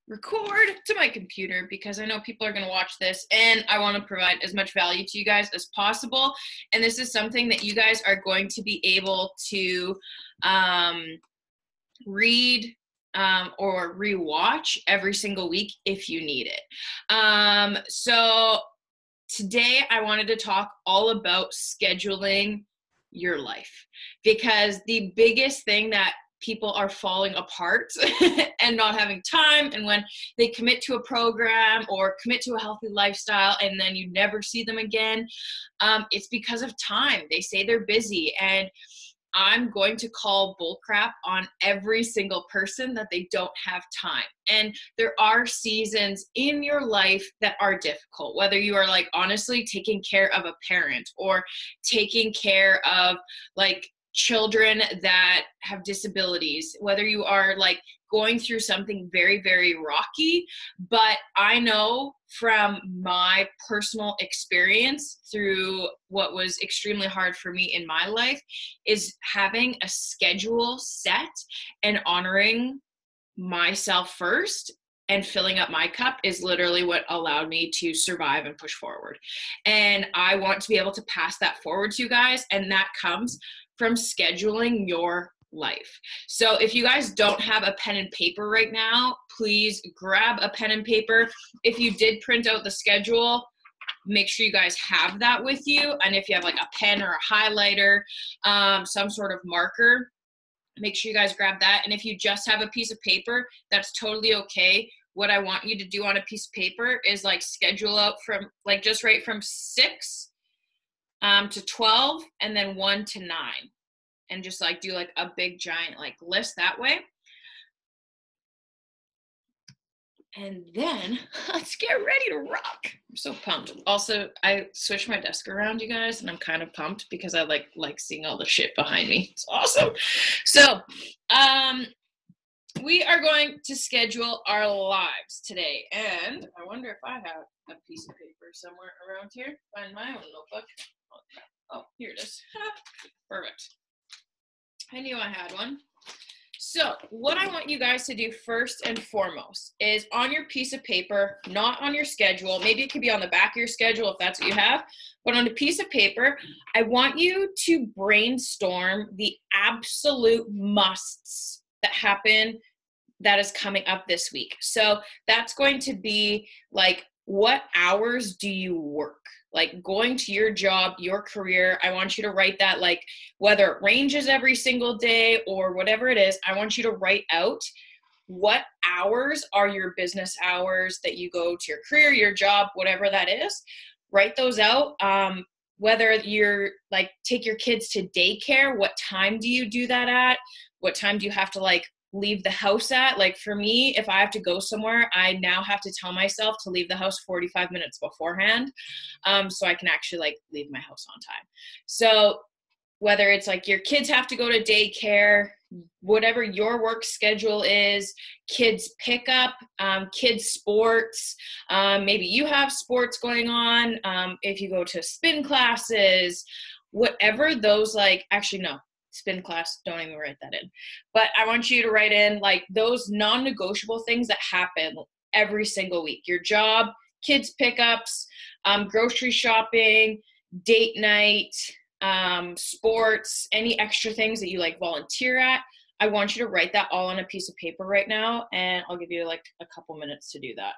record to my computer because I know people are going to watch this and I want to provide as much value to you guys as possible. And this is something that you guys are going to be able to read or rewatch every single week if you need it. So today I wanted to talk all about scheduling your life, because the biggest thing that people are falling apart and not having time, and when they commit to a program or commit to a healthy lifestyle and then you never see them again, it's because of time. They say they're busy, and I'm going to call bullcrap on every single person that they don't have time. And there are seasons in your life that are difficult, whether you are like honestly taking care of a parent or taking care of like children that have disabilities, whether you are like going through something very, very rocky. But I know from my personal experience through what was extremely hard for me in my life is having a schedule set and honoring myself first and filling up my cup is literally what allowed me to survive and push forward. And I want to be able to pass that forward to you guys. And that comes from scheduling your life. So if you guys don't have a pen and paper right now, please grab a pen and paper. If you did print out the schedule, make sure you guys have that with you. And if you have like a pen or a highlighter, some sort of marker, make sure you guys grab that. And if you just have a piece of paper, that's totally okay. What I want you to do on a piece of paper is like schedule out from like just right from 6 to 12 and then 1 to 9. And just like do like a big giant like list that way. And then let's get ready to rock. I'm so pumped. Also, I switched my desk around, you guys, and I'm kind of pumped because I like seeing all the shit behind me. It's awesome. So, we are going to schedule our lives today. And I wonder if I have a piece of paper somewhere around here. Find my own notebook. Oh, here it is. Perfect. I knew I had one. So what I want you guys to do first and foremost is on your piece of paper, not on your schedule. Maybe it could be on the back of your schedule if that's what you have. But on a piece of paper, I want you to brainstorm the absolute musts that happen that is coming up this week. So that's going to be like, what hours do you work? Like going to your job, your career, I want you to write that, like whether it ranges every single day or whatever it is, I want you to write out what hours are your business hours that you go to your career, your job, whatever that is. Write those out. Whether you're like take your kids to daycare, what time do you do that at? What time do you have to like leave the house at? Like for me, if I have to go somewhere, I now have to tell myself to leave the house 45 minutes beforehand, so I can actually like leave my house on time. So whether it's like your kids have to go to daycare, whatever your work schedule is, kids pickup, kids sports, maybe you have sports going on, if you go to spin classes, whatever those like, actually no, spin class, don't even write that in. But I want you to write in like those non-negotiable things that happen every single week. Your job, kids pickups, grocery shopping, date night, sports, any extra things that you like volunteer at. I want you to write that all on a piece of paper right now, and I'll give you like a couple minutes to do that.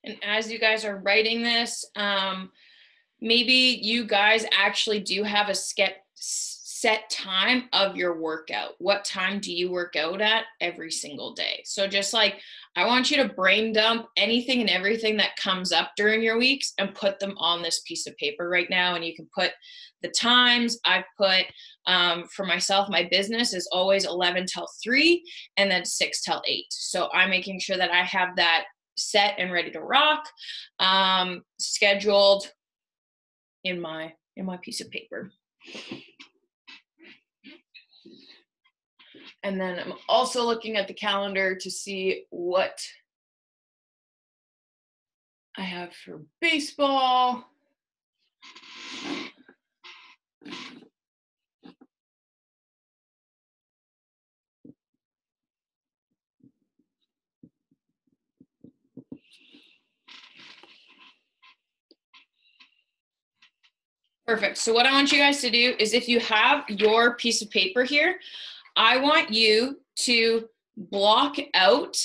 And as you guys are writing this, maybe you guys actually do have a set time of your workout. What time do you work out at every single day? So just like, I want you to brain dump anything and everything that comes up during your weeks and put them on this piece of paper right now. And you can put the times. I've put, for myself, my business is always 11 till 3 and then 6 till 8. So I'm making sure that I have that set and ready to rock, scheduled in my piece of paper. And then I'm also looking at the calendar to see what I have for baseball. Perfect. So what I want you guys to do is, if you have your piece of paper here, I want you to block out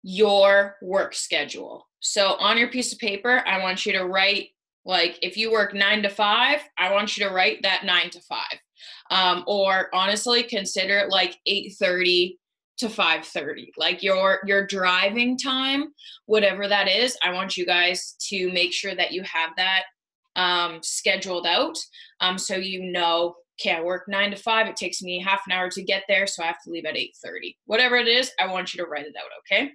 your work schedule. So on your piece of paper, I want you to write, like, if you work 9 to 5, I want you to write that 9 to 5. Or honestly, consider it like 8:30 to 5:30, like your driving time, whatever that is. I want you guys to make sure that you have that scheduled out, so you know, okay, I work 9 to 5. It takes me half an hour to get there, so I have to leave at 8:30. Whatever it is, I want you to write it out, okay?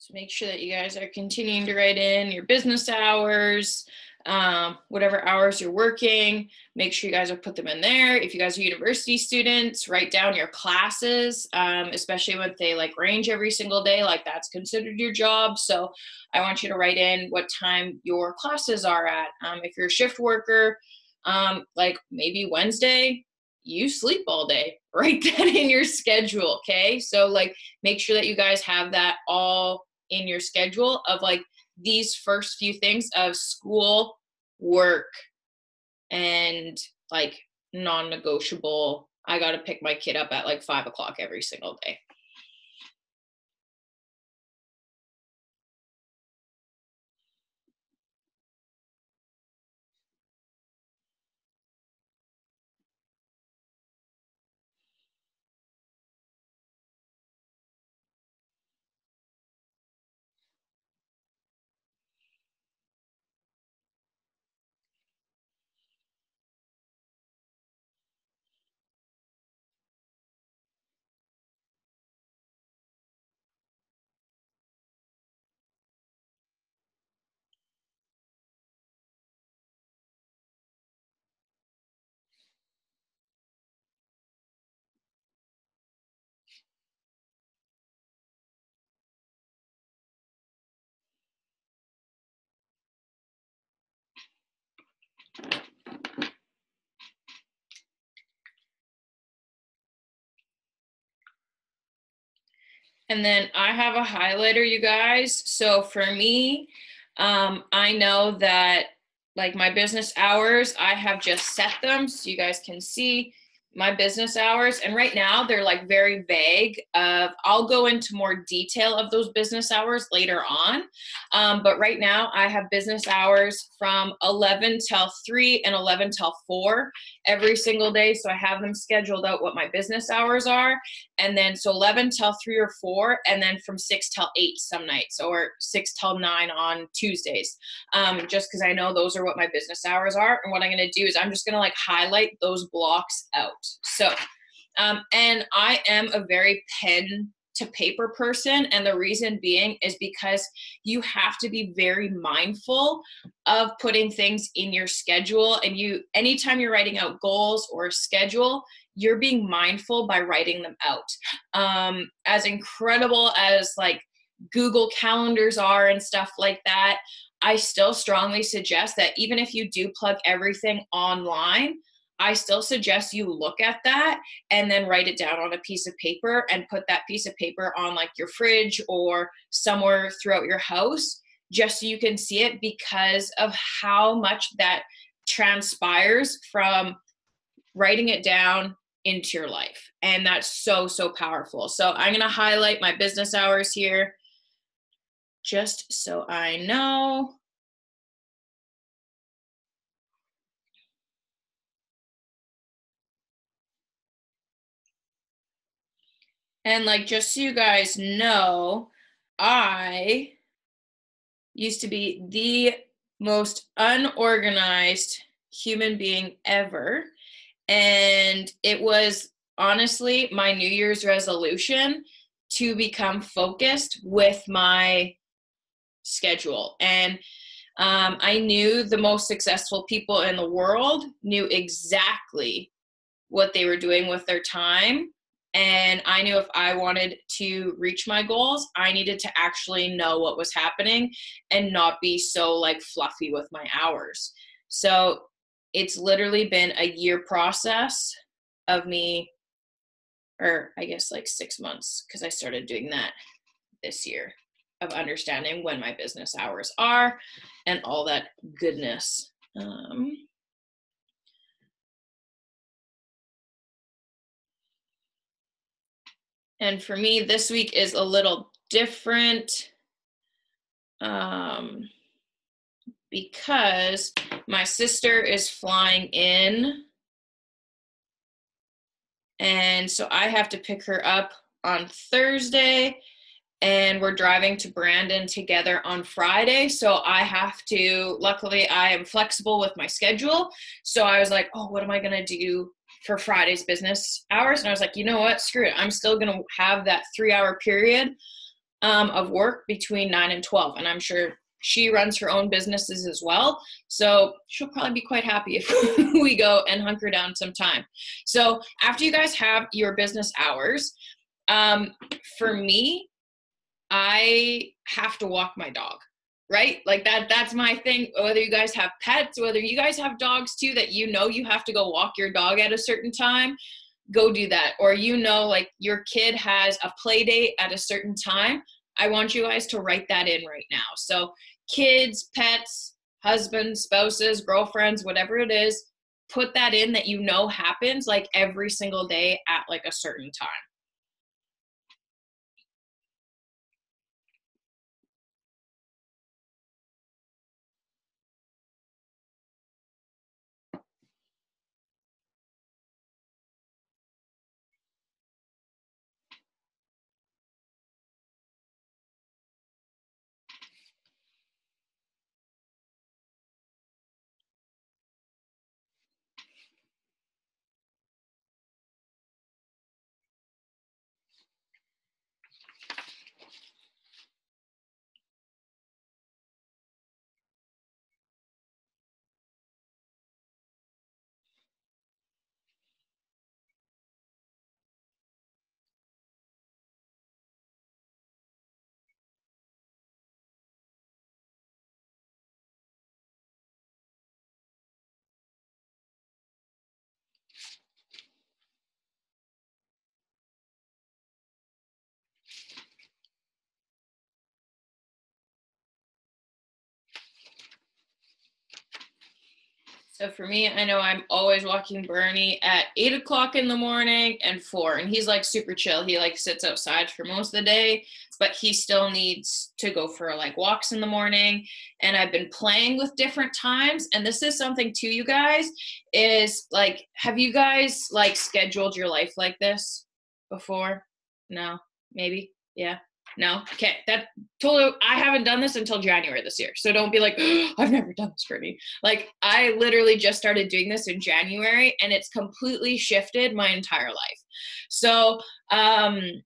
So make sure that you guys are continuing to write in your business hours, whatever hours you're working. Make sure you guys will put them in there. If you guys are university students, write down your classes, especially when they like range every single day, like that's considered your job. So I want you to write in what time your classes are at. If you're a shift worker, like maybe Wednesday, you sleep all day. Write that in your schedule, okay? So like, make sure that you guys have that all in your schedule of like these first few things of school, work, and like non-negotiable. I got to pick my kid up at like 5 o'clock every single day. And then I have a highlighter, you guys. So for me, I know that like my business hours, I have just set them so you guys can see my business hours. And right now they're like very vague. I'll go into more detail of those business hours later on. But right now I have business hours from 11 till 3 and 11 till 4 every single day. So I have them scheduled out what my business hours are. And then so 11 till 3 or 4, and then from 6 till 8 some nights, or 6 till 9 on Tuesdays, just because I know those are what my business hours are. And what I'm going to do is I'm just going to like highlight those blocks out. So and I am a very pen to paper person, and the reason being is because you have to be very mindful of putting things in your schedule. And you, anytime you're writing out goals or a schedule, you're being mindful by writing them out. As incredible as like Google calendars are and stuff like that, I still strongly suggest that even if you do plug everything online, I still suggest you look at that and then write it down on a piece of paper and put that piece of paper on like your fridge or somewhere throughout your house, just so you can see it, because of how much that transpires from writing it down into your life. And that's so, so powerful. So I'm going to highlight my business hours here just so I know. And like, just so you guys know, I used to be the most unorganized human being ever. And it was honestly my New Year's resolution to become focused with my schedule. And I knew the most successful people in the world knew exactly what they were doing with their time. And I knew if I wanted to reach my goals, I needed to actually know what was happening and not be so like fluffy with my hours. So it's literally been a year process of me, or I guess like 6 months, because I started doing that this year, of understanding when my business hours are and all that goodness. And for me, this week is a little different because my sister is flying in. And so I have to pick her up on Thursday, and we're driving to Brandon together on Friday. So I have to, luckily, I am flexible with my schedule. So I was like, oh, what am I going to do for Friday's business hours? And I was like, you know what? Screw it. I'm still going to have that 3-hour period of work between 9 and 12. And I'm sure she runs her own businesses as well. So she'll probably be quite happy if we go and hunker down some time. So after you guys have your business hours, for me, I have to walk my dog, right? Like that's my thing. Whether you guys have pets, whether you guys have dogs too, that you know you have to go walk your dog at a certain time, go do that. Or you know, like your kid has a play date at a certain time, I want you guys to write that in right now. So kids, pets, husbands, spouses, girlfriends, whatever it is, put that in that you know happens like every single day at like a certain time. So for me, I know I'm always walking Bernie at 8 o'clock in the morning and 4. And he's like super chill. He like sits outside for most of the day, but he still needs to go for like walks in the morning. And I've been playing with different times. And this is something too, you guys, is like, have you guys like scheduled your life like this before? No, maybe. Yeah. No? Okay. That totally, I haven't done this until January this year. So don't be like, oh, I've never done this, Brittany. Like, I literally just started doing this in January and it's completely shifted my entire life. So, I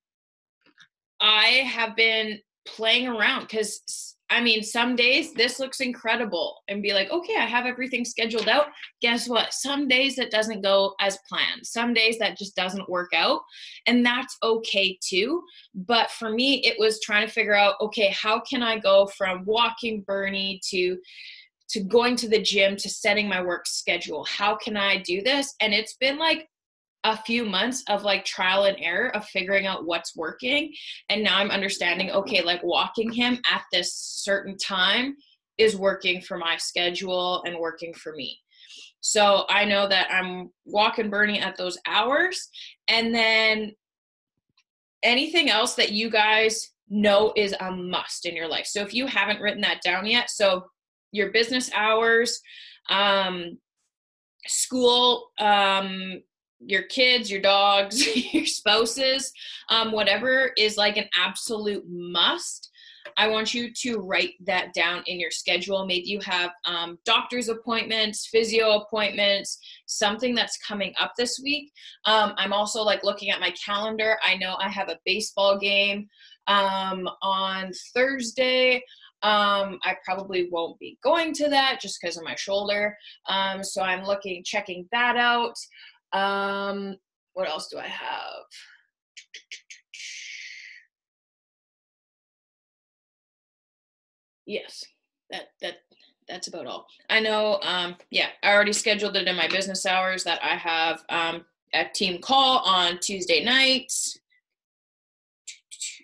have been playing around because I mean, some days this looks incredible and be like, okay, I have everything scheduled out. Guess what? Some days that doesn't go as planned. Some days that just doesn't work out. And that's okay too. But for me, it was trying to figure out, okay, how can I go from walking Bernie to going to the gym to setting my work schedule? How can I do this? And it's been like a few months of like trial and error of figuring out what's working. And now I'm understanding, okay, like walking him at this certain time is working for my schedule and working for me. So I know that I'm walking Bernie at those hours. And then anything else that you guys know is a must in your life. So if you haven't written that down yet, so your business hours, school, your kids, your dogs, your spouses, whatever is like an absolute must. I want you to write that down in your schedule. Maybe you have doctor's appointments, physio appointments, something that's coming up this week. I'm also like looking at my calendar. I know I have a baseball game on Thursday. I probably won't be going to that just because of my shoulder. So I'm checking that out. What else do I have? Yes, that's about all. I know, yeah, I already scheduled it in my business hours that I have a team call on Tuesday nights.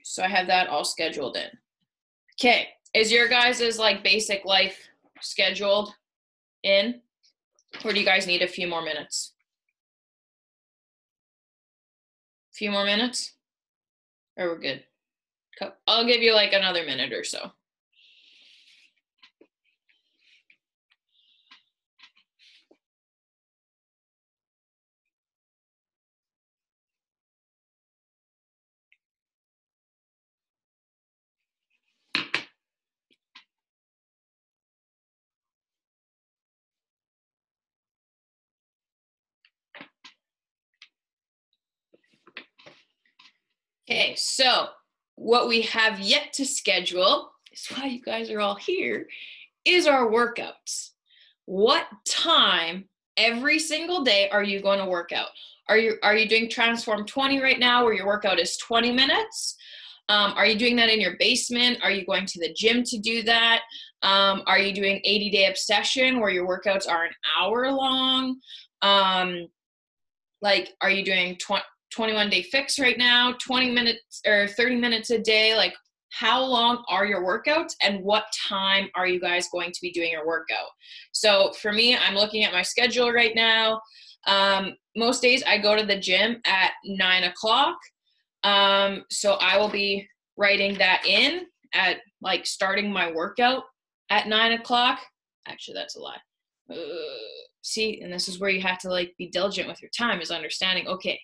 So I have that all scheduled in. Okay, is your guys' like basic life scheduled in? Or do you guys need a few more minutes? A few more minutes? Or we're good? I'll give you like another minute or so. Okay, so what we have yet to schedule, is why you guys are all here, is our workouts. What time every single day are you going to work out? Are you doing Transform 20 right now where your workout is 20 minutes? Are you doing that in your basement? Are you going to the gym to do that? Are you doing 80-day obsession where your workouts are an hour long? Like, are you doing 21-day fix right now, 20 minutes or 30 minutes a day? Like, how long are your workouts and what time are you guys going to be doing your workout? So for me, I'm looking at my schedule right now. Most days I go to the gym at 9 o'clock. So I will be writing that in at like starting my workout at 9 o'clock. Actually, that's a lie. See, and this is where you have to like be diligent with your time, is understanding, okay,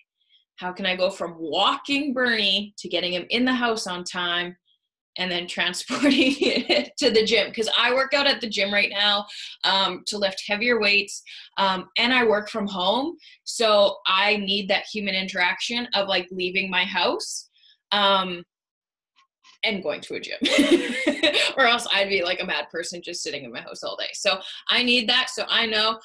how can I go from walking Bernie to getting him in the house on time and then transporting it to the gym? Because I work out at the gym right now to lift heavier weights, and I work from home. So I need that human interaction of like leaving my house and going to a gym or else I'd be like a mad person just sitting in my house all day. So I need that. So I know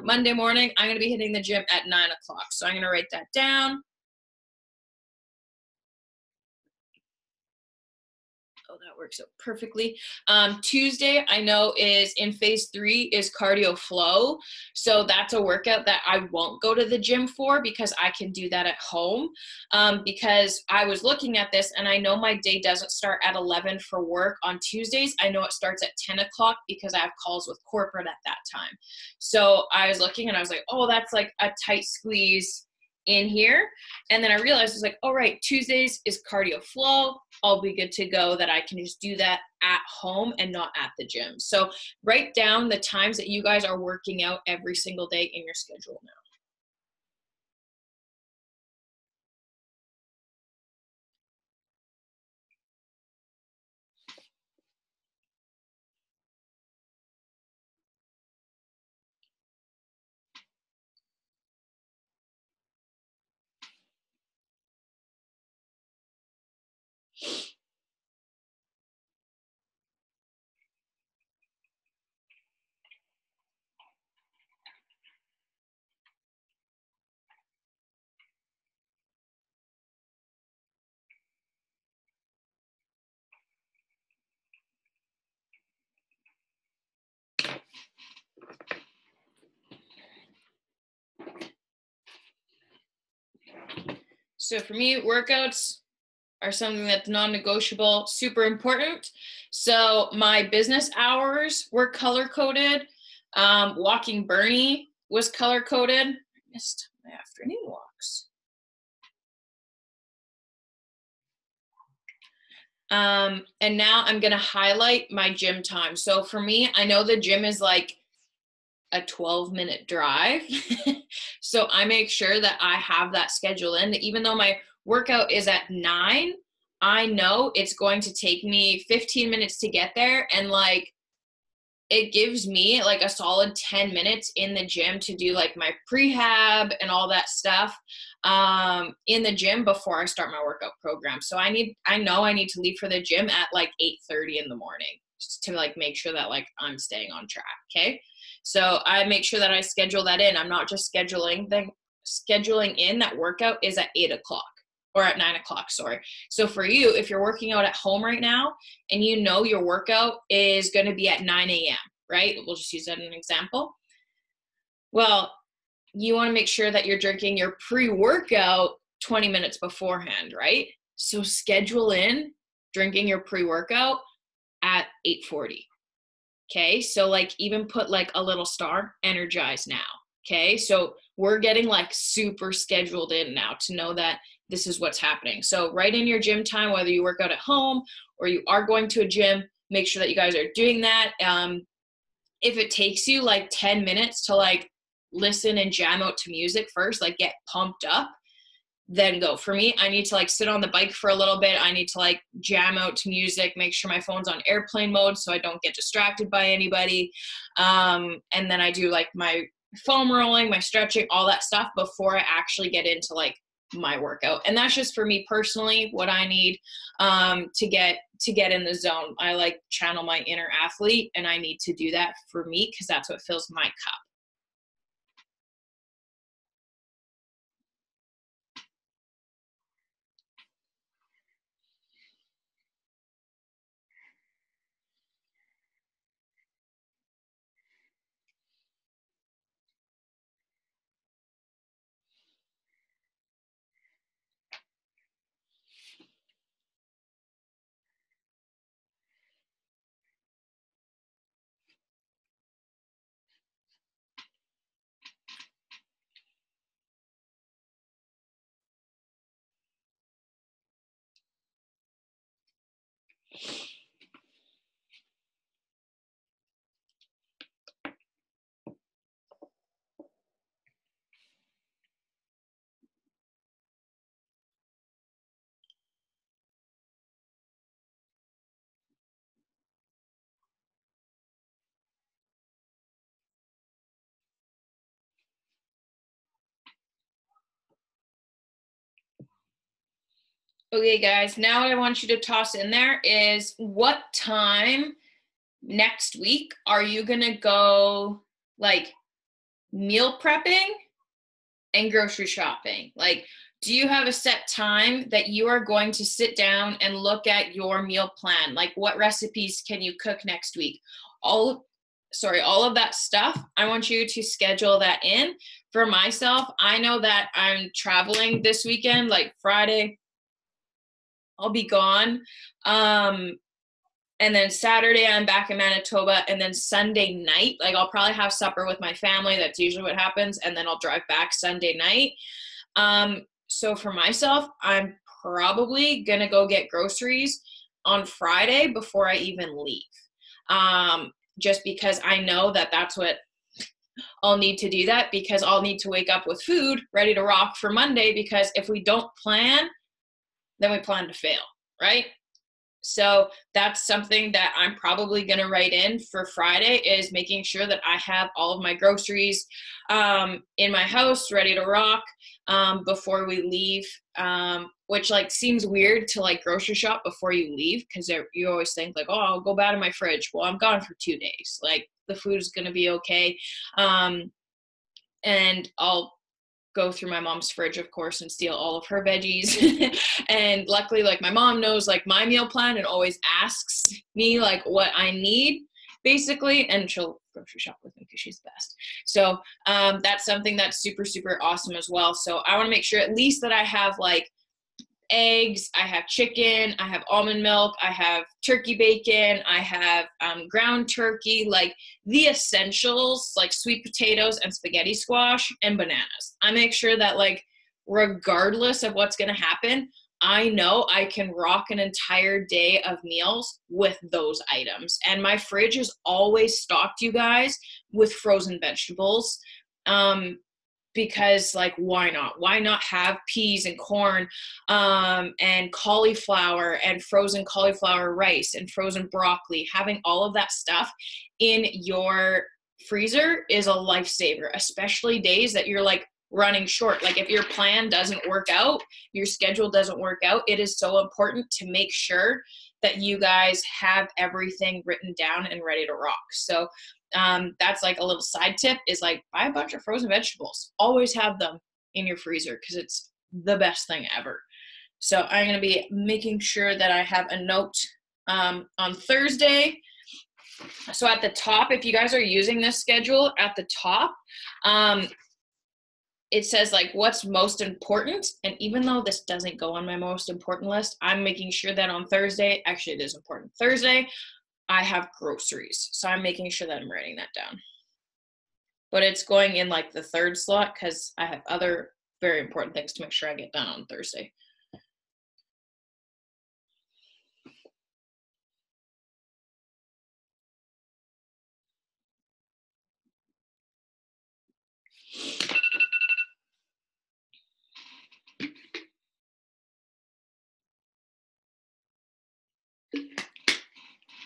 Monday morning, I'm going to be hitting the gym at 9 o'clock. So I'm going to write that down. that works out perfectly. Tuesday, I know, is in phase 3 is cardio flow. So that's a workout that I won't go to the gym for because I can do that at home. Because I was looking at this and I know my day doesn't start at 11 for work on Tuesdays. I know it starts at 10 o'clock because I have calls with corporate at that time. So I was looking and I was like, oh, that's like a tight squeeze in here. And then I realized, I was like, all right, Tuesdays is cardio flow. I'll be good to go, that I can just do that at home and not at the gym. So write down the times that you guys are working out every single day in your schedule now. So for me, workouts are something that's non-negotiable, super important. So my business hours were color-coded. Walking Bernie was color-coded. I missed my afternoon walks. And now I'm going to highlight my gym time. So for me, I know the gym is like a 12-minute drive. So I make sure that I have that schedule in, that even though my workout is at 9, I know it's going to take me 15 minutes to get there. And like, it gives me like a solid 10 minutes in the gym to do like my prehab and all that stuff in the gym before I start my workout program. So I know I need to leave for the gym at like 8:30 in the morning just to like make sure that like I'm staying on track. Okay. So I make sure that I schedule that in. I'm not just scheduling in that workout is at 8 o'clock or at 9 o'clock, sorry. So for you, if you're working out at home right now and you know your workout is going to be at 9 a.m., right? We'll just use that as an example. Well, you want to make sure that you're drinking your pre-workout 20 minutes beforehand, right? So schedule in drinking your pre-workout at 8:40. Okay, so like even put like a little star, energize now. Okay, so we're getting like super scheduled in now to know that this is what's happening. So write in your gym time, whether you work out at home or you are going to a gym, make sure that you guys are doing that. If it takes you like 10 minutes to like listen and jam out to music first, like get pumped up, then go. For me, I need to like sit on the bike for a little bit. I need to like jam out to music, make sure my phone's on airplane mode so I don't get distracted by anybody. And then I do like my foam rolling, my stretching, all that stuff before I actually get into like my workout. And that's just for me personally, what I need to get in the zone. I like channel my inner athlete, and I need to do that for me because that's what fills my cup. Okay, guys, now what I want you to toss in there is what time next week are you going to go like meal prepping and grocery shopping? Like, Do you have a set time that you are going to sit down and look at your meal plan? Like, what recipes can you cook next week? All of that stuff, I want you to schedule that in. For myself, I know that I'm traveling this weekend, like Friday, I'll be gone. And then Saturday, I'm back in Manitoba. And then Sunday night, like I'll probably have supper with my family. That's usually what happens. And then I'll drive back Sunday night. So for myself, I'm probably going to go get groceries on Friday before I even leave. Just because I know that that's what I'll need to do, that because I'll need to wake up with food ready to rock for Monday, because if we don't plan, then we plan to fail, right? So that's something that I'm probably going to write in for Friday, is making sure that I have all of my groceries in my house ready to rock before we leave, which like seems weird to like grocery shop before you leave, because you always think like, oh, I'll go bad in my fridge. Well, I'm gone for 2 days. Like the food is going to be okay. And I'll go through my mom's fridge, of course, and steal all of her veggies. And luckily, like my mom knows like my meal plan and always asks me like what I need basically, and she'll grocery shop with me because she's the best. So that's something that's super, super awesome as well. So I want to make sure at least that I have like eggs, I have chicken, I have almond milk, I have turkey bacon, I have ground turkey, like the essentials, like sweet potatoes and spaghetti squash and bananas. I make sure that like regardless of what's going to happen, I know I can rock an entire day of meals with those items. And my fridge is always stocked, you guys, with frozen vegetables. Because like, why not have peas and corn and cauliflower and frozen cauliflower rice and frozen broccoli. Having all of that stuff in your freezer is a lifesaver, especially days that you're like running short. Like if your plan doesn't work out, your schedule doesn't work out, it is so important to make sure that you guys have everything written down and ready to rock. So that's like a little side tip, is like buy a bunch of frozen vegetables. Always have them in your freezer because it's the best thing ever. So I'm going to be making sure that I have a note on Thursday. So at the top, if you guys are using this schedule, at the top, it says like what's most important. And even though this doesn't go on my most important list, I'm making sure that on Thursday, actually it is important, Thursday, I have groceries. So I'm making sure that I'm writing that down. But it's going in like the third slot because I have other very important things to make sure I get done on Thursday.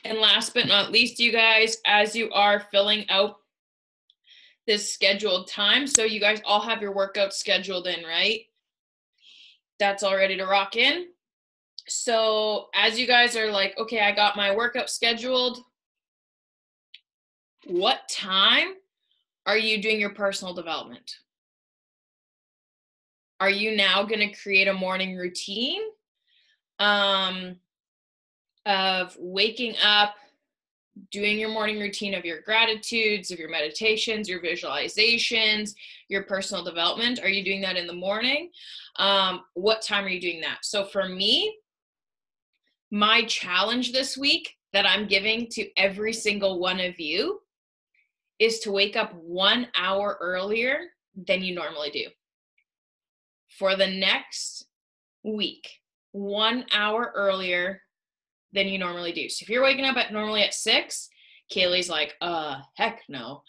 And last but not least, you guys, as you are filling out this scheduled time, so you guys all have your workouts scheduled in, right? That's all ready to rock in. So as you guys are like, okay, I got my workout scheduled, what time are you doing your personal development? Are you now going to create a morning routine of waking up, doing your morning routine of your gratitudes, of your meditations, your visualizations, your personal development? Are you doing that in the morning? What time are you doing that? So for me, my challenge this week that I'm giving to every single one of you is to wake up 1 hour earlier than you normally do. For the next week, 1 hour earlier than you normally do. So if you're waking up normally at 6, Kaylee's like, heck no.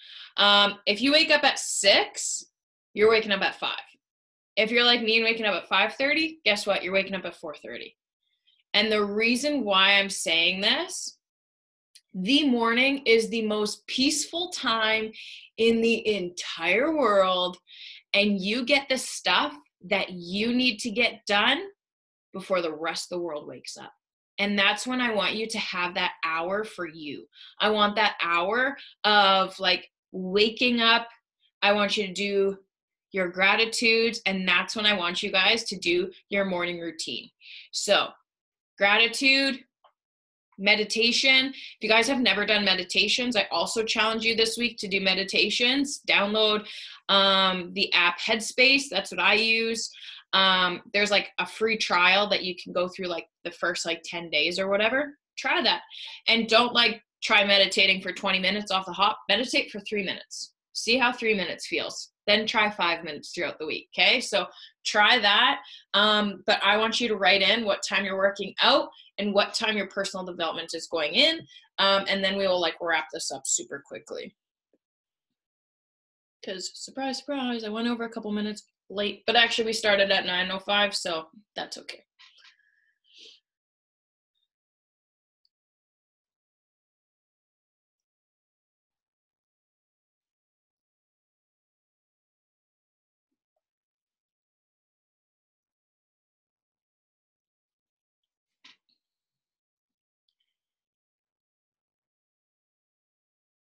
If you wake up at 6, you're waking up at 5. If you're like me and waking up at 5:30, guess what? You're waking up at 4:30. And the reason why I'm saying this, the morning is the most peaceful time in the entire world, and you get the stuff that you need to get done before the rest of the world wakes up. And that's when I want you to have that hour for you. I want that hour of like waking up. I want you to do your gratitudes, and that's when I want you guys to do your morning routine. So gratitude, meditation. If you guys have never done meditations, I also challenge you this week to do meditations. Download the app Headspace. That's what I use. There's like a free trial that you can go through like the first like 10 days or whatever. Try that. And don't like try meditating for 20 minutes off the hop. Meditate for 3 minutes. See how 3 minutes feels. Then try 5 minutes throughout the week. Okay. So try that. But I want you to write in what time you're working out and what time your personal development is going in. And then we will like wrap this up super quickly. Because surprise, surprise, I went over a couple minutes late, but actually we started at 9:05, so that's okay.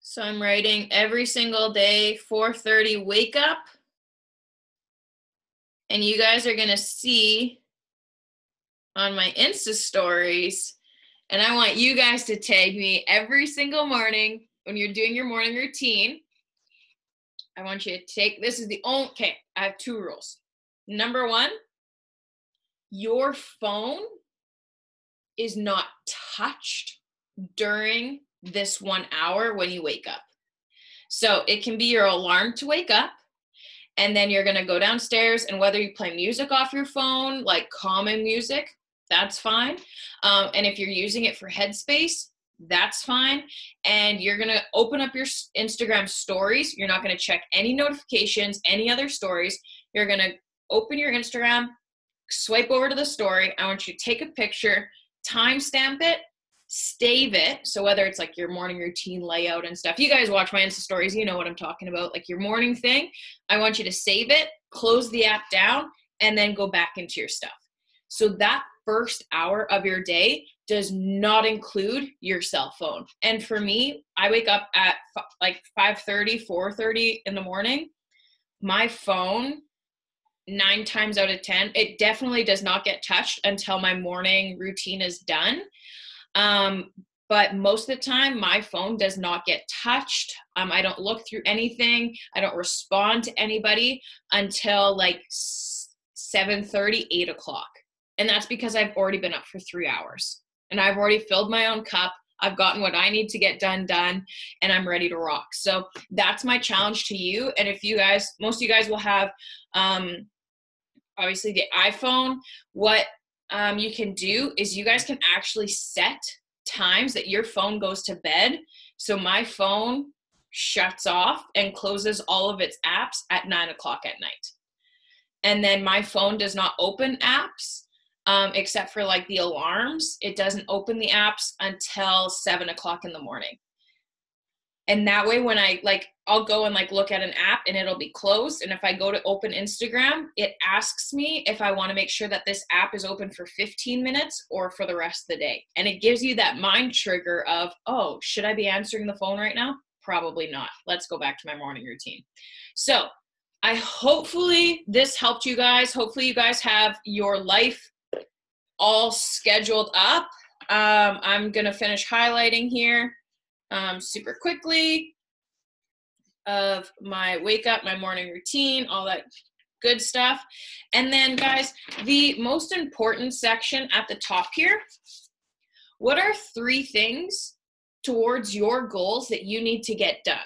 So I'm writing every single day, 4:30 wake up. And you guys are going to see on my Insta stories, and I want you guys to tag me every single morning when you're doing your morning routine. I want you to take, this is the only, okay, I have 2 rules. Number 1, your phone is not touched during this 1 hour when you wake up. So it can be your alarm to wake up, and then you're gonna go downstairs, and whether you play music off your phone, like calming music, that's fine. And if you're using it for Headspace, that's fine. And you're gonna open up your Instagram stories. You're not gonna check any notifications, any other stories. You're gonna open your Instagram, swipe over to the story. I want you to take a picture, timestamp it, save it. So whether it's like your morning routine layout and stuff, you guys watch my Insta stories, you know what I'm talking about, like your morning thing. I want you to save it, close the app down, and then go back into your stuff. So that first hour of your day does not include your cell phone. And for me, I wake up at like 5:30, 4:30 in the morning. My phone, 9 times out of 10, it definitely does not get touched until my morning routine is done. But most of the time my phone does not get touched. I don't look through anything. I don't respond to anybody until like 7:30, 8 o'clock. And that's because I've already been up for 3 hours and I've already filled my own cup. I've gotten what I need to get done, and I'm ready to rock. So that's my challenge to you. And if you guys, most of you guys will have, obviously the iPhone, what you can do is you guys can actually set times that your phone goes to bed. So my phone shuts off and closes all of its apps at 9 o'clock at night. And then my phone does not open apps except for like the alarms. It doesn't open the apps until 7 o'clock in the morning. And that way when I'll go and like look at an app and it'll be closed. And if I go to open Instagram, it asks me if I want to make sure that this app is open for 15 minutes or for the rest of the day. And it gives you that mind trigger of, oh, should I be answering the phone right now? Probably not. Let's go back to my morning routine. So hopefully this helped you guys. Hopefully you guys have your life all scheduled up. I'm going to finish highlighting here. Super quickly of my wake up, my morning routine, all that good stuff. And then guys, the most important section at the top here, what are 3 things towards your goals that you need to get done?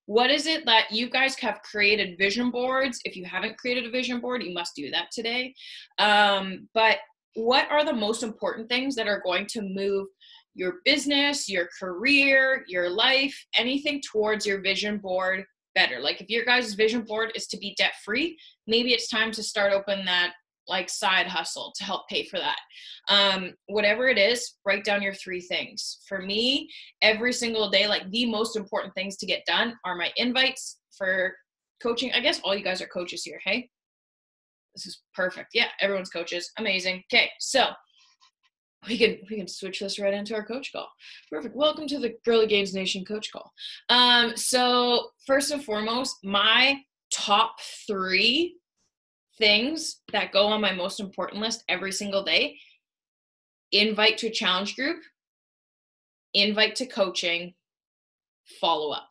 What is it that you guys have created vision boards? If you haven't created a vision board, you must do that today. But what are the most important things that are going to move your business, your career, your life, anything towards your vision board better? Like if your guys' vision board is to be debt free, maybe it's time to start open that like side hustle to help pay for that. Whatever it is, write down your 3 things. For me, every single day, like the most important things to get done are my invites for coaching. I guess all you guys are coaches here. Hey, this is perfect. Yeah, everyone's coaches. Amazing. Okay, so we can switch this right into our coach call. Perfect. Welcome to the Girly Gains Nation coach call. So first and foremost, my top 3 things that go on my most important list every single day: invite to a challenge group, invite to coaching, follow up.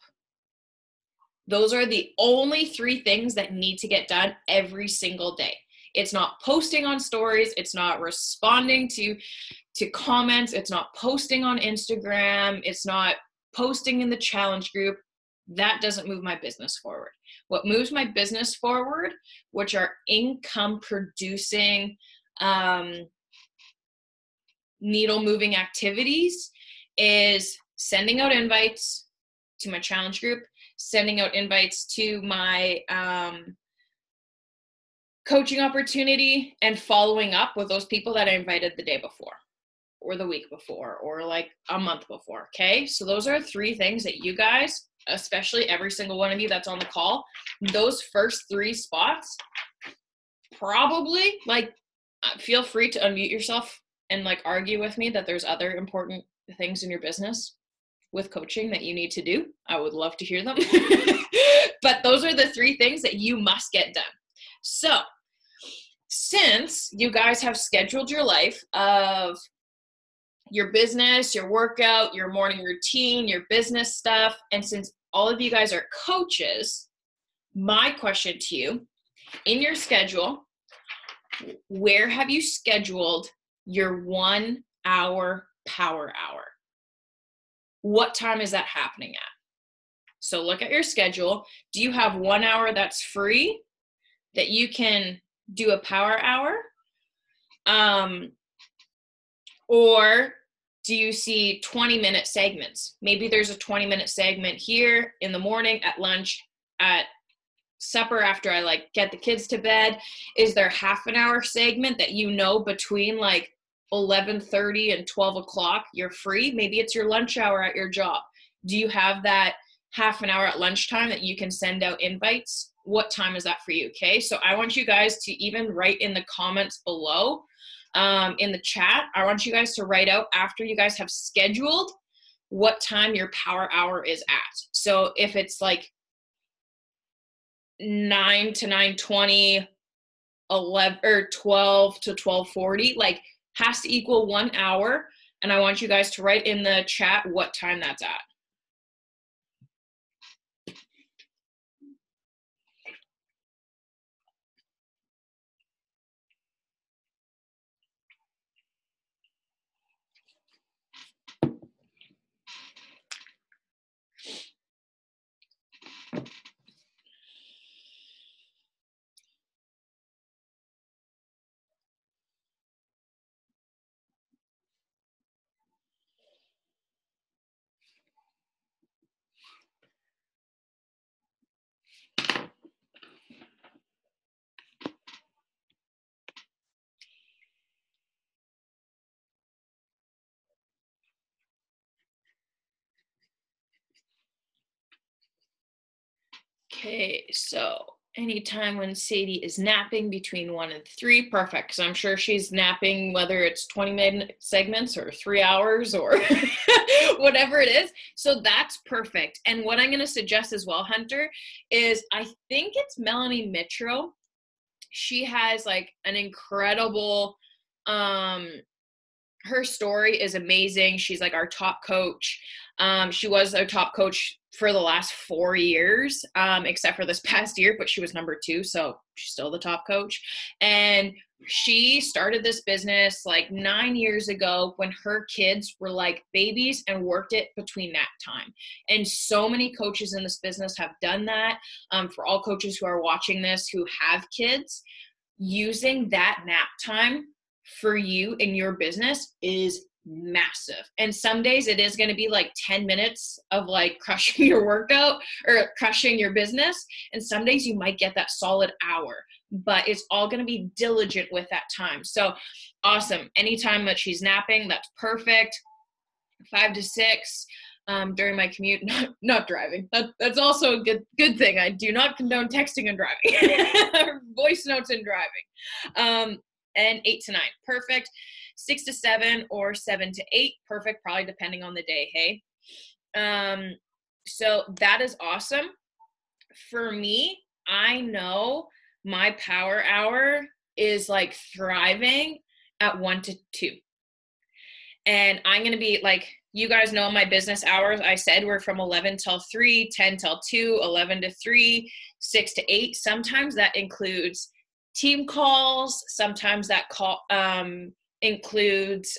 Those are the only 3 things that need to get done every single day. It's not posting on stories. It's not responding to comments. It's not posting on Instagram. It's not posting in the challenge group. That doesn't move my business forward. What moves my business forward, which are income producing, needle moving activities, is sending out invites to my challenge group, sending out invites to my coaching opportunity, and following up with those people that I invited the day before or the week before or like a month before. Okay. So those are 3 things that you guys, especially every single one of you that's on the call, those first 3 spots, probably, like, feel free to unmute yourself and like argue with me that there's other important things in your business with coaching that you need to do. I would love to hear them. But those are the 3 things that you must get done. So since you guys have scheduled your life of your business, your workout, your morning routine, your business stuff, and since all of you guys are coaches, my question to you, in your schedule, where have you scheduled your 1 hour power hour? What time is that happening at? So look at your schedule. Do you have 1 hour that's free that you can do a power hour? Or do you see 20-minute segments? Maybe there's a 20-minute segment here in the morning, at lunch, at supper, after I like get the kids to bed. Is there half an hour segment that you know between like 11:30 and 12 o'clock you're free? Maybe it's your lunch hour at your job. Do you have that half an hour at lunchtime that you can send out invites? What time is that for you? Okay, so I want you guys to even write in the comments below, in the chat, I want you guys to write out, after you guys have scheduled, what time your power hour is at. So if it's like 9 to 9:20, 11 or 12 to 12:40, like, has to equal 1 hour. And I want you guys to write in the chat what time that's at. Okay, so anytime when Sadie is napping between 1 and 3, perfect. Because I'm sure she's napping, whether it's 20-minute segments or 3 hours or whatever it is. So that's perfect. And what I'm going to suggest as well, Hunter, is I think it's Melanie Mitro. She has like an incredible, her story is amazing. She's like our top coach. She was our top coach for the last 4 years, except for this past year, but she was number 2, so she's still the top coach. And she started this business like 9 years ago when her kids were like babies, and worked it between nap time. And so many coaches in this business have done that. For all coaches who are watching this who have kids, using that nap time for you in your business is massive. And some days it is going to be like 10 minutes of like crushing your workout or crushing your business. And some days you might get that solid hour, but it's all going to be diligent with that time. So awesome. Anytime that she's napping, that's perfect. 5 to 6 during my commute, not driving. That's also a good thing. I do not condone texting and driving, voice notes and driving. And 8 to 9, perfect. 6 to 7 or 7 to 8, perfect, probably depending on the day, hey? So that is awesome. For me, I know my power hour is like thriving at 1 to 2. And I'm going to be like, you guys know my business hours. I said we're from 11 till 3, 10 till 2, 11 to 3, 6 to 8. Sometimes that includes team calls. Sometimes that includes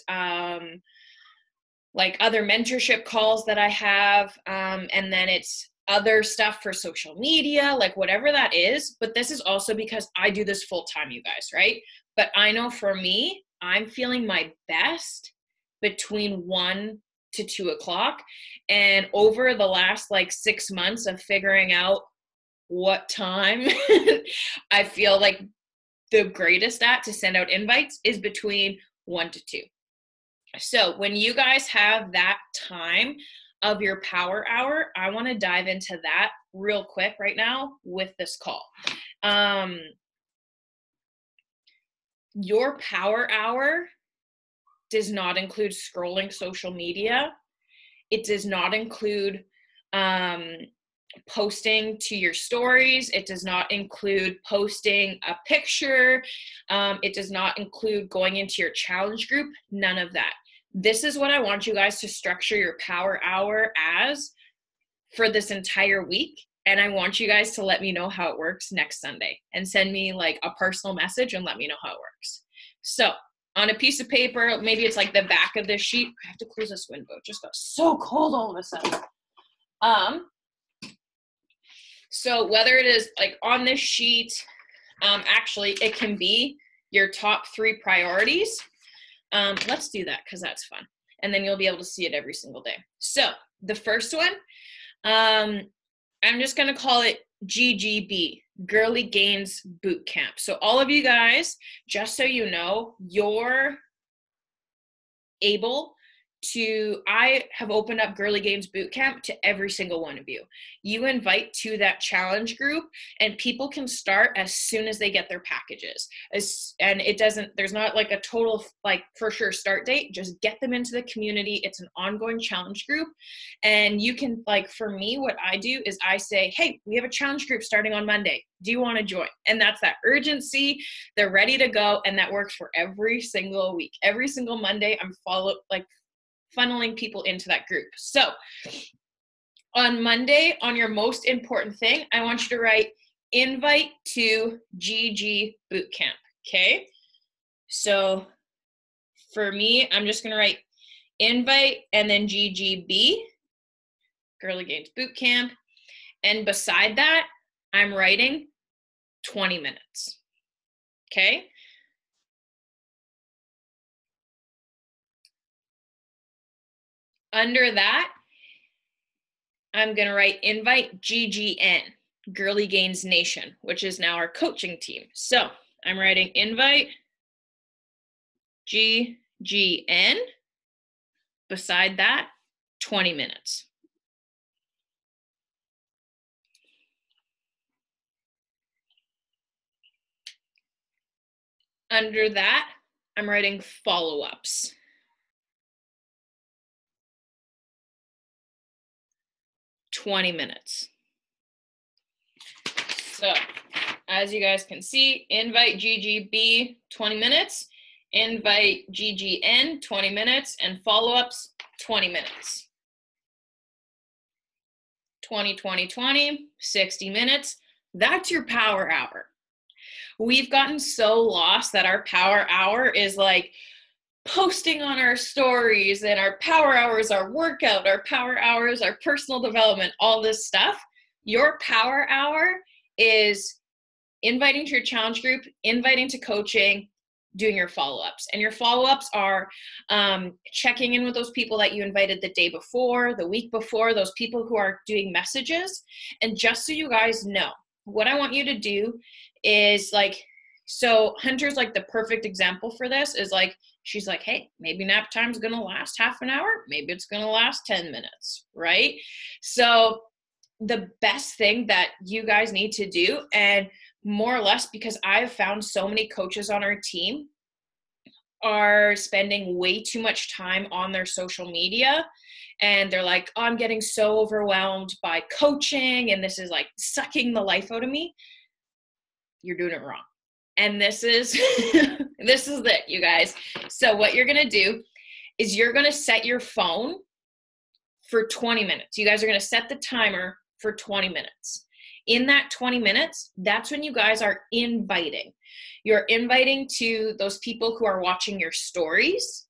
like other mentorship calls that I have. And then it's other stuff for social media, like whatever that is. But this is also because I do this full time, you guys, right? But I know for me, I'm feeling my best between 1 to 2 o'clock. And over the last like 6 months of figuring out what time I feel like the greatest at to send out invites is between 1 to 2. So when you guys have that time of your power hour, I want to dive into that real quick right now with this call. Your power hour does not include scrolling social media. It does not include posting to your stories. It does not include posting a picture. It does not include going into your challenge group. None of that. This is what I want you guys to structure your power hour as for this entire week. And I want you guys to let me know how it works next Sunday and send me like a personal message and let me know how it works. So on a piece of paper, maybe it's like the back of this sheet. I have to close this window. It just got so cold all of a sudden. So whether it is like on this sheet, actually it can be your top 3 priorities. Let's do that because that's fun. And then you'll be able to see it every single day. So the first one, I'm just going to call it GGB, Girly Gains Boot Camp. So all of you guys, just so you know, you're able to, I have opened up Girly Gains Bootcamp to every single one of you. You invite to that challenge group and people can start as soon as they get their packages. And it doesn't, there's not like a total, like for sure start date, just get them into the community. It's an ongoing challenge group. And you can, like for me, what I do is I say, hey, we have a challenge group starting on Monday. Do you want to join? And that's that urgency. They're ready to go. And that works for every single week. Every single Monday, I'm funneling people into that group. So on Monday, on your most important thing, I want you to write invite to GG Bootcamp. Okay. So for me, I'm just going to write invite and then GGB, Girly Gains Bootcamp. And beside that, I'm writing 20 minutes. Okay. Under that, I'm going to write invite GGN, Girly Gains Nation, which is now our coaching team. So I'm writing invite GGN. Beside that, 20 minutes. Under that, I'm writing follow-ups. 20 minutes. So as you guys can see, invite GGB 20 minutes, invite GGN 20 minutes, and follow-ups 20 minutes. 20, 20, 20, 60 minutes. That's your power hour. We've gotten so lost that our power hour is like posting on our stories, and our power hours, our workout, our power hours, our personal development, all this stuff. Your power hour is inviting to your challenge group, inviting to coaching, doing your follow-ups. And your follow-ups are checking in with those people that you invited the day before, the week before, those people who are doing messages. And just so you guys know, what I want you to do is like, so Hunter's like the perfect example for this is like, she's like, hey, maybe nap time's going to last half an hour. Maybe it's going to last 10 minutes, right? So the best thing that you guys need to do, and more or less because I've found so many coaches on our team are spending way too much time on their social media, and they're like, oh, I'm getting so overwhelmed by coaching and this is like sucking the life out of me. You're doing it wrong. And this is this is it, you guys. So what you're going to do is you're going to set your phone for 20 minutes. You guys are going to set the timer for 20 minutes. In that 20 minutes, that's when you guys are inviting. You're inviting to those people who are watching your stories.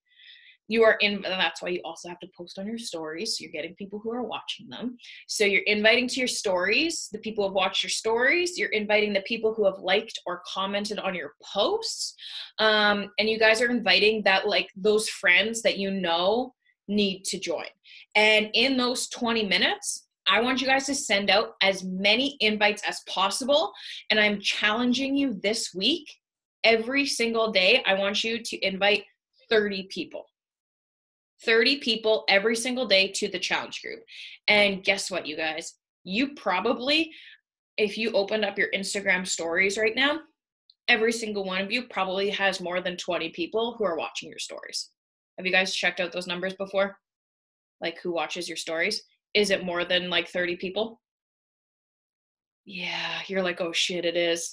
That's why you also have to post on your stories. So you're getting people who are watching them. So you're inviting to your stories, the people who have watched your stories. You're inviting the people who have liked or commented on your posts. And you guys are inviting that, like, those friends that you know need to join. And in those 20 minutes, I want you guys to send out as many invites as possible. And I'm challenging you this week, every single day, I want you to invite 30 people. 30 people every single day to the challenge group. And guess what, you guys? You probably, if you opened up your Instagram stories right now, every single one of you probably has more than 20 people who are watching your stories. Have you guys checked out those numbers before? Like, who watches your stories? Is it more than like 30 people? Yeah, you're like, oh shit, it is.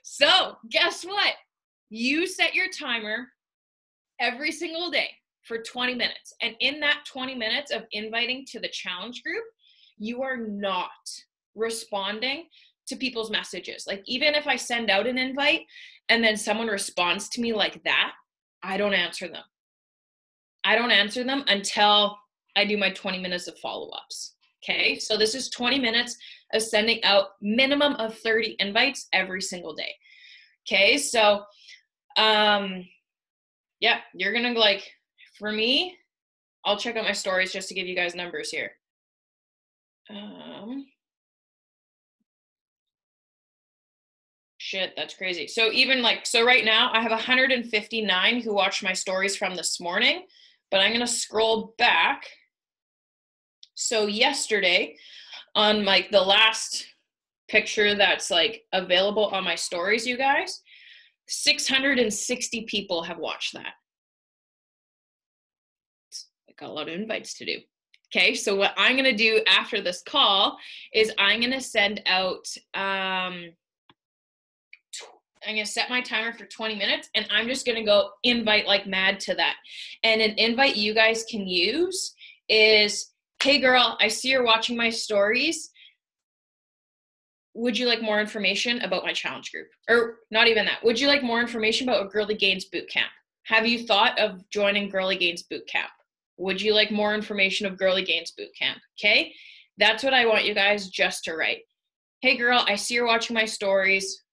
So guess what? You set your timer every single day for 20 minutes. And in that 20 minutes of inviting to the challenge group, you are not responding to people's messages. Like, even if I send out an invite and then someone responds to me like that, I don't answer them. I don't answer them until I do my 20 minutes of follow-ups. Okay, so this is 20 minutes of sending out minimum of 30 invites every single day. Okay, so yeah, you're gonna, like, for me, I'll check out my stories just to give you guys numbers here. Shit, that's crazy. So even like, so right now I have 159 who watched my stories from this morning, but I'm gonna scroll back. So yesterday, on like the last picture that's like available on my stories, you guys, 660 people have watched that. I got a lot of invites to do. Okay, so what I'm gonna do after this call is I'm gonna send out, I'm going to set my timer for 20 minutes, and I'm just going to go invite like mad to that. And an invite you guys can use is, hey girl, I see you're watching my stories. Would you like more information about my challenge group? Or not even that. Would you like more information about a Girly Gains Bootcamp? Have you thought of joining Girly Gains Bootcamp? Would you like more information of Girly Gains Bootcamp? Okay, that's what I want you guys just to write. Hey girl, I see you're watching my stories.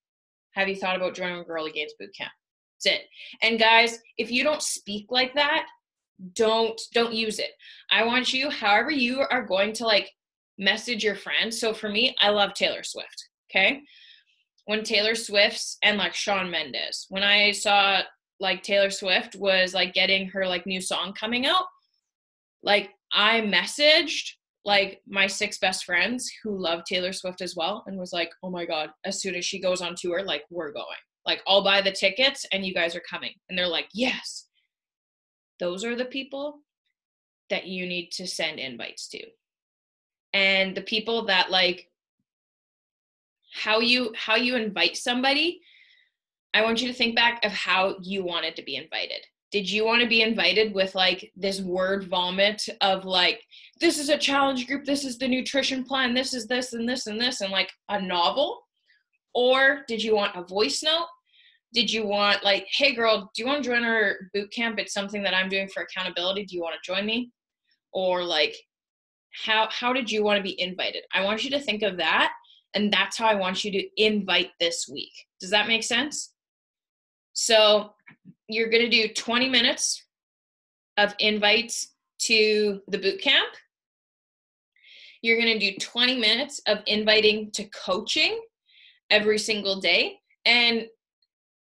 Have you thought about joining Girly Gains Bootcamp? That's it. And guys, if you don't speak like that, don't use it. I want you, however you are going to like message your friends. So for me, I love Taylor Swift. Okay. When Taylor Swift's and like Shawn Mendes, when I saw like Taylor Swift was like getting her like new song coming out, like I messaged like my 6 best friends who love Taylor Swift as well, and was like, oh my God, as soon as she goes on tour, like, we're going. Like, I'll buy the tickets and you guys are coming. And they're like, yes. Those are the people that you need to send invites to. And the people that like how you invite somebody, I want you to think back of how you wanted to be invited. Did you want to be invited with like this word vomit of like, this is a challenge group, this is the nutrition plan, this is this and this and this, and like a novel? Or did you want a voice note? Did you want like, hey girl, do you want to join our boot camp? It's something that I'm doing for accountability. Do you want to join me? Or like, how did you want to be invited? I want you to think of that, and that's how I want you to invite this week. Does that make sense? So you're going to do 20 minutes of invites to the boot camp. You're going to do 20 minutes of inviting to coaching every single day. And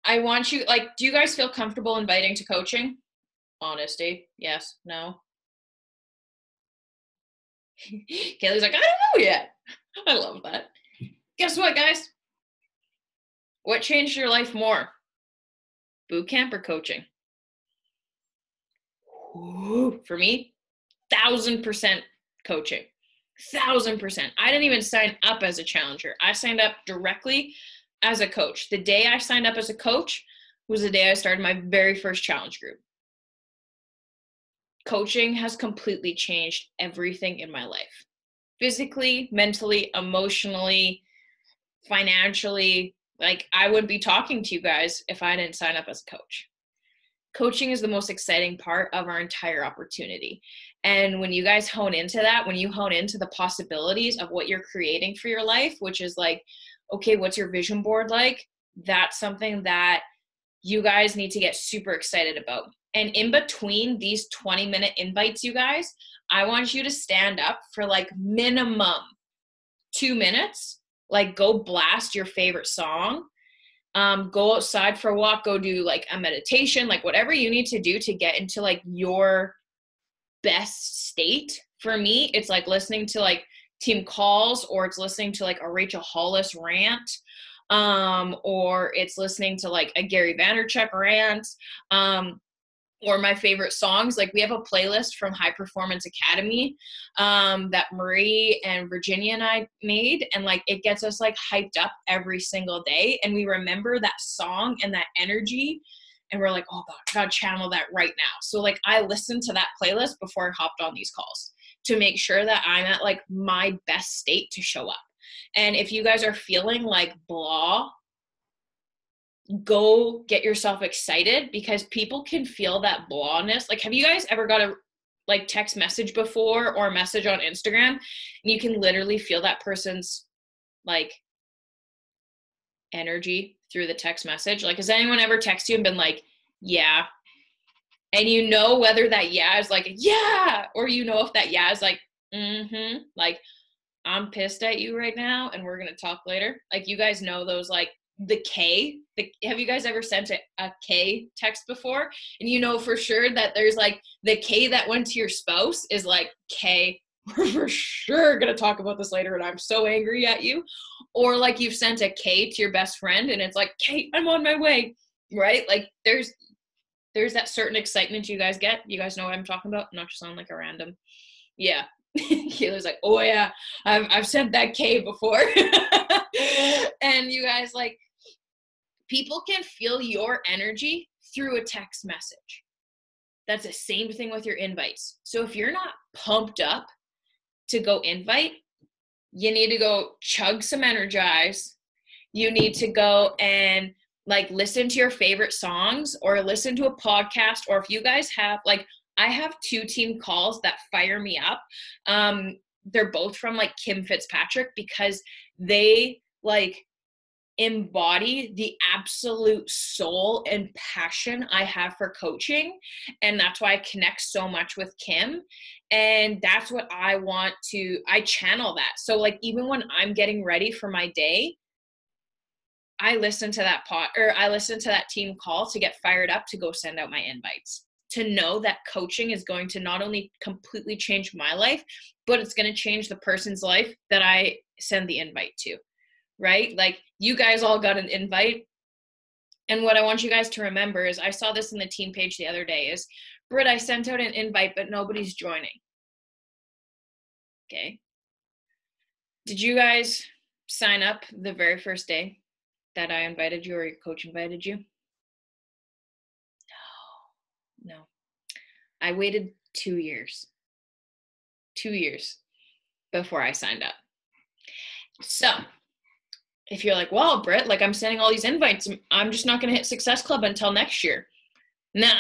I want you, like, do you guys feel comfortable inviting to coaching? Honesty. Yes. No. Kaylee's like, I don't know yet. I love that. Guess what, guys? What changed your life more? Boot camp or coaching? Ooh, for me, 1,000% coaching. 1,000%. I didn't even sign up as a challenger. I signed up directly as a coach. The day I signed up as a coach was the day I started my very first challenge group. Coaching has completely changed everything in my life. Physically, mentally, emotionally, financially. Like, I wouldn't be talking to you guys if I didn't sign up as a coach. Coaching is the most exciting part of our entire opportunity. And when you guys hone into that, when you hone into the possibilities of what you're creating for your life, which is like, okay, what's your vision board like? That's something that you guys need to get super excited about. And in between these 20-minute invites, you guys, I want you to stand up for like minimum 2 minutes, like go blast your favorite song. Go outside for a walk, go do like a meditation, like whatever you need to do to get into like your best state. For me, it's like listening to like team calls, or it's listening to like a Rachel Hollis rant, or it's listening to like a Gary Vaynerchuk rant, or my favorite songs. Like, we have a playlist from High Performance Academy that Marie and Virginia and I made, and like it gets us like hyped up every single day, and we remember that song and that energy, and we're like, oh God, I gotta channel that right now. So like I listened to that playlist before I hopped on these calls to make sure that I'm at like my best state to show up. And if you guys are feeling like blah, go get yourself excited, because people can feel that blahness. Like, have you guys ever got a like text message before, or a message on Instagram, and you can literally feel that person's like energy through the text message? Like, has anyone ever texted you and been like, yeah, and you know whether that yeah is like yeah, or you know if that yeah is like like, I'm pissed at you right now and we're gonna talk later. Like, you guys know those, like the K. Have you guys ever sent a K text before? And you know for sure that there's like the K that went to your spouse is like, K, we're for sure gonna talk about this later and I'm so angry at you. Or like you've sent a K to your best friend and it's like, K, I'm on my way, right? Like there's that certain excitement you guys get. You guys know what I'm talking about? Not just on like a random, yeah. Kayla's like, oh yeah, I've sent that K before. And you guys, like, people can feel your energy through a text message. That's the same thing with your invites. So if you're not pumped up to go invite, you need to go chug some Energize. You need to go and like listen to your favorite songs, or listen to a podcast. Or if you guys have, like, I have 2 team calls that fire me up. They're both from like Kim Fitzpatrick, because they like embody the absolute soul and passion I have for coaching. And that's why I connect so much with Kim. And that's what I channel that. So like, even when I'm getting ready for my day, I listen to that team call to get fired up to go send out my invites, to know that coaching is going to not only completely change my life, but it's going to change the person's life that I send the invite to, right? Like, you guys all got an invite. And what I want you guys to remember is, I saw this in the team page the other day, is, Britt, I sent out an invite, but nobody's joining. Okay. Did you guys sign up the very first day that I invited you, or your coach invited you? No. I waited 2 years. 2 years before I signed up. So if you're like, well, Britt, like, I'm sending all these invites, I'm just not going to hit Success Club until next year. Not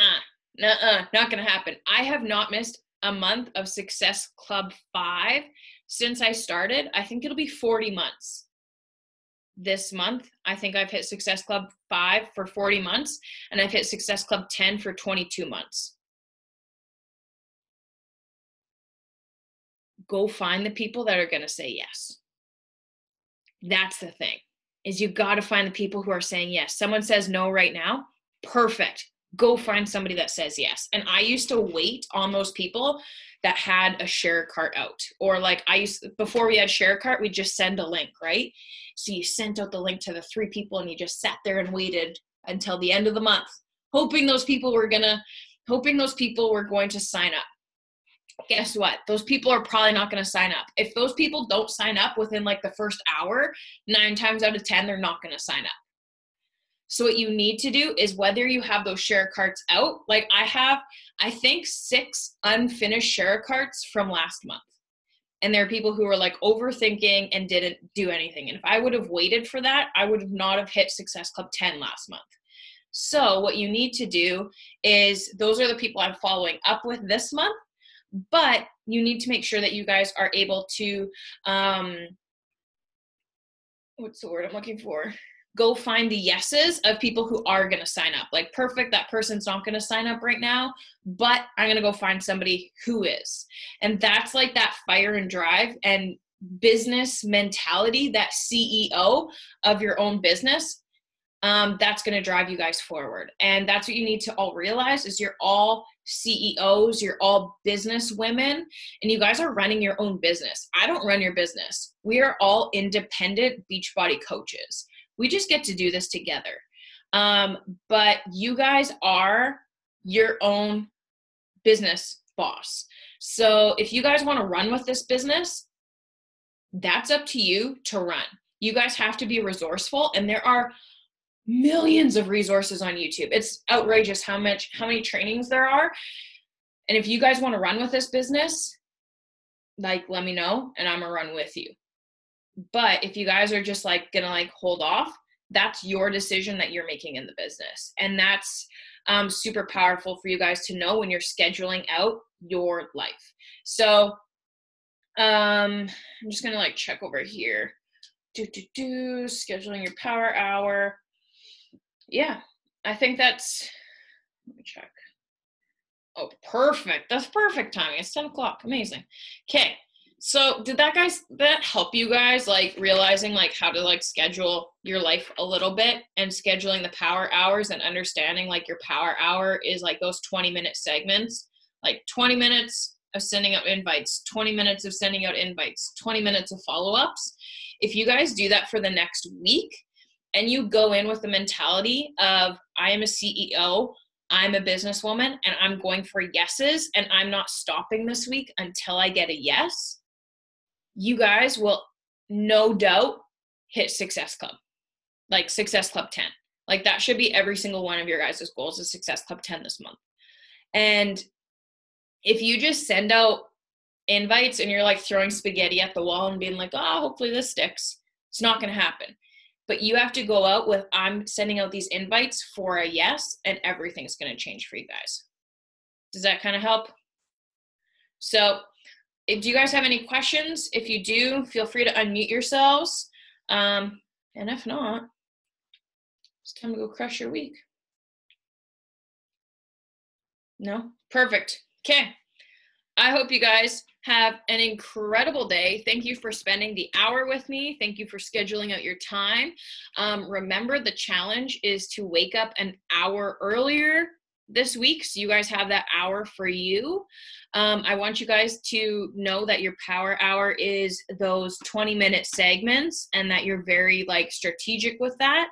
going to happen. I have not missed a month of Success Club 5 since I started. I think it'll be 40 months. This month, I think I've hit Success Club 5 for 40 months, and I've hit Success Club 10 for 22 months. Go find the people that are going to say yes. That's the thing, is you got to find the people who are saying yes. Someone says no right now. Perfect. Go find somebody that says yes. And I used to wait on those people that had a share cart out, or like before we had share cart, we just send a link, right? So you sent out the link to the 3 people and you just sat there and waited until the end of the month. hoping those people were going to sign up. Guess what? Those people are probably not going to sign up. If those people don't sign up within like the first hour, 9 times out of 10, they're not going to sign up. So what you need to do is, whether you have those share carts out, like I have, I think 6 unfinished share carts from last month. And there are people who are like overthinking and didn't do anything. And if I would have waited for that, I would not have hit Success Club 10 last month. So what you need to do is, those are the people I'm following up with this month. But you need to make sure that you guys are able to, what's the word I'm looking for? Go find the yeses of people who are going to sign up. Like, perfect, that person's not going to sign up right now, but I'm going to go find somebody who is. And that's like that fire and drive and business mentality, that CEO of your own business. That's going to drive you guys forward. And that's what you need to all realize, is you're all CEOs, you're all business women, and you guys are running your own business. I don't run your business. We are all independent Beachbody coaches. We just get to do this together. But you guys are your own business boss. So if you guys want to run with this business, that's up to you to run. You guys have to be resourceful, and there are millions of resources on YouTube. It's outrageous how many trainings there are. And if you guys want to run with this business, like, let me know and I'm gonna run with you. But if you guys are just like gonna like hold off, that's your decision that you're making in the business. And that's super powerful for you guys to know when you're scheduling out your life. So I'm just gonna like check over here. Scheduling your power hour. Yeah, I think that's, let me check. Oh, perfect. That's perfect timing. It's 10 o'clock. Amazing. Okay. So did that help you guys like realizing like how to like schedule your life a little bit, and scheduling the power hours, and understanding like your power hour is like those 20-minute segments, like 20 minutes of sending out invites, 20 minutes of sending out invites, 20 minutes of follow-ups. If you guys do that for the next week, and you go in with the mentality of, I am a CEO, I'm a businesswoman, and I'm going for yeses, and I'm not stopping this week until I get a yes, you guys will no doubt hit Success Club, like Success Club 10. Like, that should be every single one of your guys' goals, is Success Club 10 this month. And if you just send out invites and you're like throwing spaghetti at the wall and being like, oh, hopefully this sticks, it's not going to happen. But you have to go out with, I'm sending out these invites for a yes, and everything's going to change for you guys. Does that kind of help? So do you guys have any questions? If you do, feel free to unmute yourselves. And if not, it's time to go crush your week. No? Perfect. Okay. I hope you guys have an incredible day. Thank you for spending the hour with me. Thank you for scheduling out your time. Remember, the challenge is to wake up an hour earlier this week, so you guys have that hour for you. I want you guys to know that your power hour is those 20-minute segments, and that you're very like strategic with that.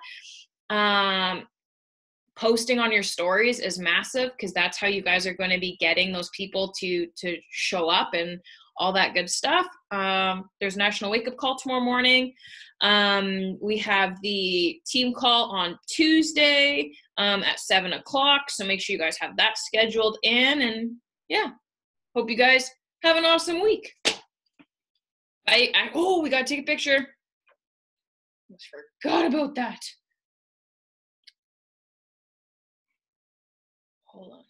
Posting on your stories is massive, because that's how you guys are going to be getting those people to show up and all that good stuff. There's National Wake Up Call tomorrow morning. We have the team call on Tuesday at 7 o'clock. So make sure you guys have that scheduled in. And yeah, hope you guys have an awesome week. Oh, we got to take a picture. Almost forgot about that. Hold on.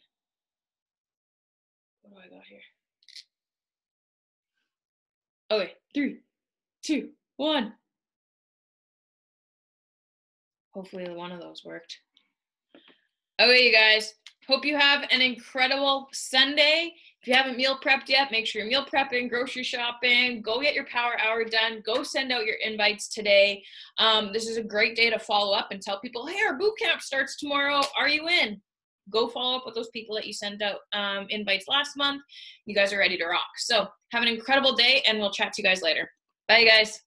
What do I got here? Okay, 3, 2, 1. Hopefully one of those worked. Okay, you guys. Hope you have an incredible Sunday. If you haven't meal prepped yet, make sure you're meal prepping, grocery shopping, go get your power hour done, go send out your invites today. This is a great day to follow up and tell people, hey, our boot camp starts tomorrow. Are you in? Go follow up with those people that you sent out invites last month. You guys are ready to rock. So have an incredible day, and we'll chat to you guys later. Bye, guys.